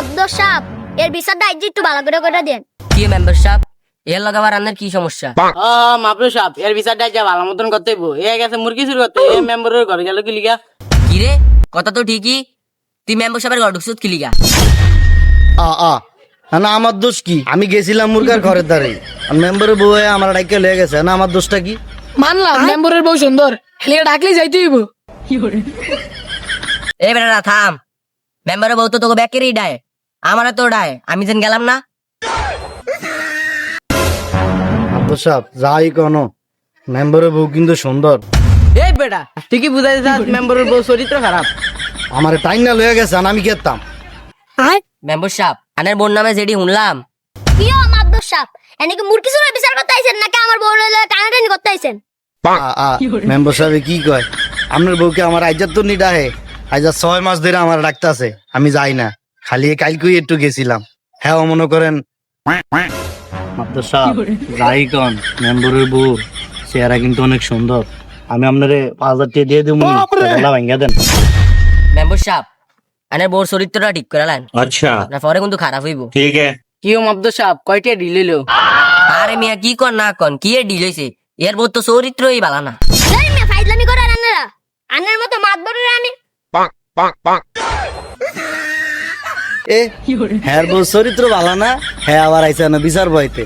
মাদ্দ সাপ এর বিচারটা আজ একটু ভালো করে দেন। কি মেম্বার সাহেব এর লাগাবার আন্নার কি সমস্যা? মাপলো সাপ এর বিচারটা যা ভালো মতন করতে হইব। এ গেছে মুরগি চুরি করতে, এ মেম্বারের ঘরে গেল কি লিগা? কি রে কথা তো ঠিকই, তুই মেম্বার সাহেবের ঘর ঢুকছিস কি লিগা? না আমার দোষ কি? আমি গেছিলাম মুরগার ঘরের ধারে, মেম্বারের বউ আমার ডাইকে লেগে গেছে। না আমার দোষটা কি? মানলাম মেম্বরের বউ সুন্দর, হেলিকে ডাকলেই যাইতে হইব। এ বেটা থাম, মেম্বারের বউ তো তোকে ব্যাকেরই ডায়, আমারও তো ডায়, আমি যেন গেলাম না। আব্দুল সাহেব যাই কোনো, মেম্বারের বউ কিন্তু সুন্দর। এই বেটা তুই কি বুঝাইতে চাস মেম্বারের বউ চরিত্র খারাপ? আমার টাইম না লয়ে গেছে, আর আমি খেতাম। মেম্বার সাহেব আনের বোন নামে যেটি শুনলাম। কিও মাদ্দ সাপ এনেকে মুরগি চুরির বিচার করতে আইছেন নাকি আমার বউ লইলে টানাটানি করতে আইছেন? মেম্বার সাহেব কি কয়? আপনার বউকে আমার আইজার তো নিডা হে, আইজার 6 মাস ধরে আমার ডাকতেছে, আমি যাই না, খালি কালকেই একটু গেছিলাম। হ্যাঁ মনে করেন আব্দুল সাহেব যাই কন, মেম্বারের বউ চেহারা কিন্তু অনেক সুন্দর। আমি আপনারে 5,000 টাকা দিয়ে দেবো, ভাঙ্গা দেন। মেম্বার সাহেব আনের বউর চরিত্রটা ঠিক করে লাইন, अच्छा না পরে কিন্তু খারাপ হইব। ठीक है। কিও মাপদো সাপ কয়টা ডিলিল? আরে মিয়া কি কর না কন, কি এর ডিল হইছে? এর বউ তো চরিত্রই বালা না। এই মে ফাইজলামি করে আন্নারা, আন্নার মতো মাতবরের আমি এ হ্যাঁ বউ চরিত্র ভালো না, হ্যাঁ আবার আইসা না বিচার বইতে।